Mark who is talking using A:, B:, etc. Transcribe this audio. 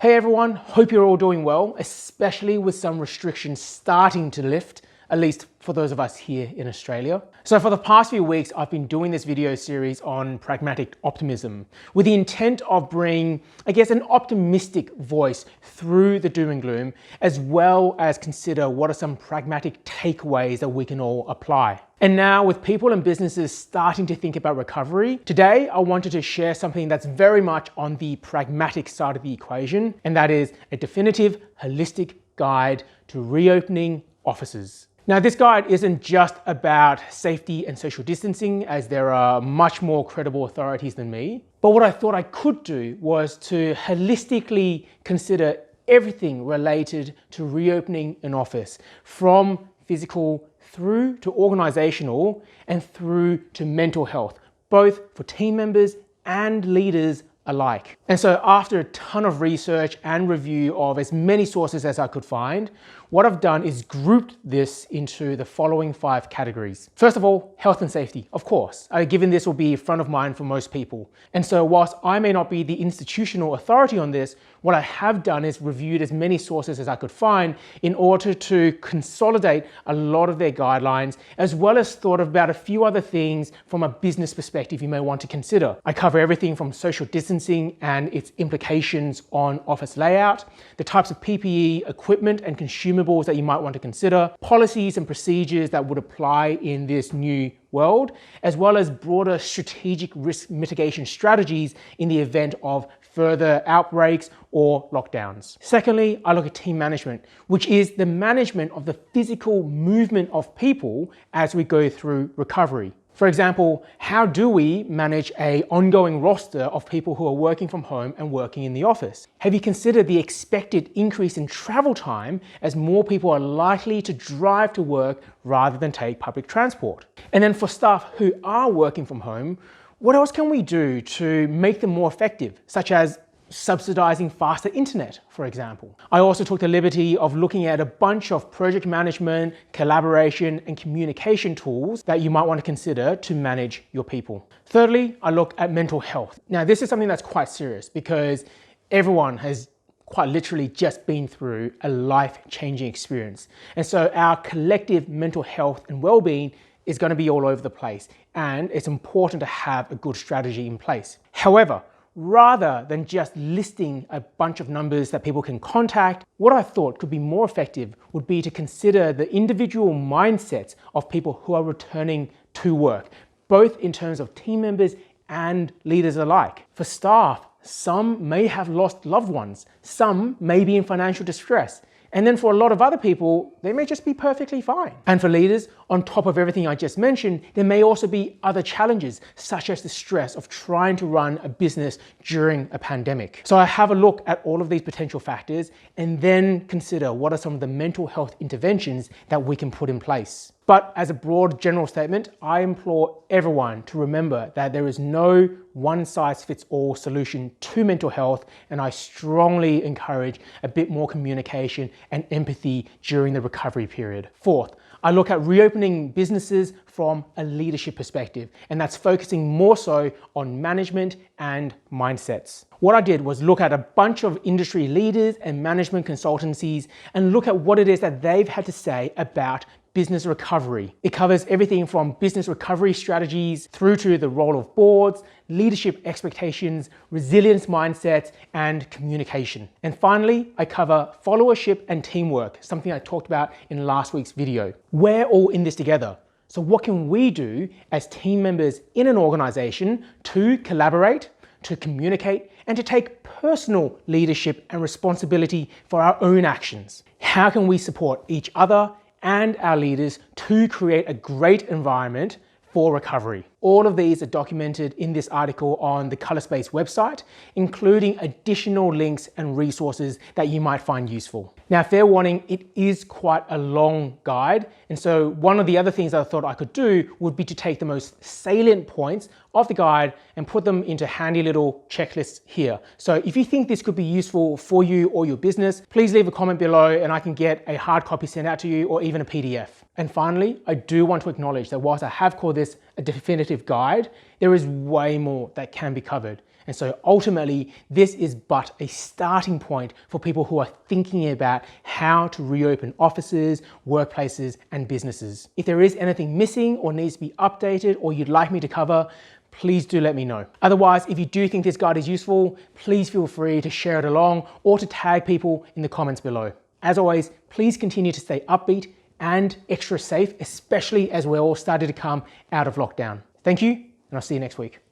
A: Hey everyone, hope you're all doing well, especially with some restrictions starting to lift, at least for those of us here in Australia. So for the past few weeks, I've been doing this video series on pragmatic optimism with the intent of bringing, an optimistic voice through the doom and gloom, as well as consider what are some pragmatic takeaways that we can all apply. And now with people and businesses starting to think about recovery, today I wanted to share something that's very much on the pragmatic side of the equation, and that is a definitive, holistic guide to reopening offices. Now, this guide isn't just about safety and social distancing, as there are much more credible authorities than me. But what I thought I could do was to holistically consider everything related to reopening an office, from physical through to organizational and through to mental health, both for team members and leaders alike. And so after a ton of research and review of as many sources as I could find, what I've done is grouped this into the following 5 categories. First of all, health and safety, of course, given this will be front of mind for most people. And so whilst I may not be the institutional authority on this, what I have done is reviewed as many sources as I could find in order to consolidate a lot of their guidelines, as well as thought about a few other things from a business perspective you may want to consider. I cover everything from social distancing and its implications on office layout, the types of PPE, equipment and consumables that you might want to consider, policies and procedures that would apply in this new world, as well as broader strategic risk mitigation strategies in the event of further outbreaks or lockdowns. Secondly, I look at team management, which is the management of the physical movement of people as we go through recovery. For example, how do we manage an ongoing roster of people who are working from home and working in the office? Have you considered the expected increase in travel time as more people are likely to drive to work rather than take public transport? And then for staff who are working from home, what else can we do to make them more effective, such as subsidizing faster internet, for example? I also took the liberty of looking at a bunch of project management, collaboration, and communication tools that you might want to consider to manage your people. Thirdly, I look at mental health. Now, this is something that's quite serious because everyone has quite literally just been through a life-changing experience. And so our collective mental health and well-being is going to be all over the place, and it's important to have a good strategy in place. However, rather than just listing a bunch of numbers that people can contact, what I thought could be more effective would be to consider the individual mindsets of people who are returning to work, both in terms of team members and leaders alike. For staff, some may have lost loved ones, some may be in financial distress, and then for a lot of other people, they may just be perfectly fine. And for leaders, on top of everything I just mentioned, there may also be other challenges, such as the stress of trying to run a business during a pandemic. So I have a look at all of these potential factors and then consider what are some of the mental health interventions that we can put in place. But as a broad general statement, I implore everyone to remember that there is no one-size-fits-all solution to mental health, and I strongly encourage a bit more communication and empathy during the recovery period. Fourth, I look at reopening businesses from a leadership perspective, and that's focusing more so on management and mindsets. What I did was look at a bunch of industry leaders and management consultancies and look at what it is that they've had to say about business recovery. It covers everything from business recovery strategies through to the role of boards, leadership expectations, resilience mindsets, and communication. And finally, I cover followership and teamwork, something I talked about in last week's video. We're all in this together. So what can we do as team members in an organization to collaborate, to communicate, and to take personal leadership and responsibility for our own actions? How can we support each other and our leaders to create a great environment for recovery? All of these are documented in this article on the Colorspace website, including additional links and resources that you might find useful. Now, fair warning, it is quite a long guide. And so one of the other things I thought I could do would be to take the most salient points of the guide and put them into handy little checklists here. So if you think this could be useful for you or your business, please leave a comment below and I can get a hard copy sent out to you or even a PDF. And finally, I do want to acknowledge that whilst I have called this a definitive guide, there is way more that can be covered. And so ultimately, this is but a starting point for people who are thinking about how to reopen offices, workplaces, and businesses. If there is anything missing or needs to be updated or you'd like me to cover, please do let me know. Otherwise, if you do think this guide is useful, please feel free to share it along or to tag people in the comments below. As always, please continue to stay upbeat and extra safe, especially as we're all starting to come out of lockdown. Thank you, and I'll see you next week.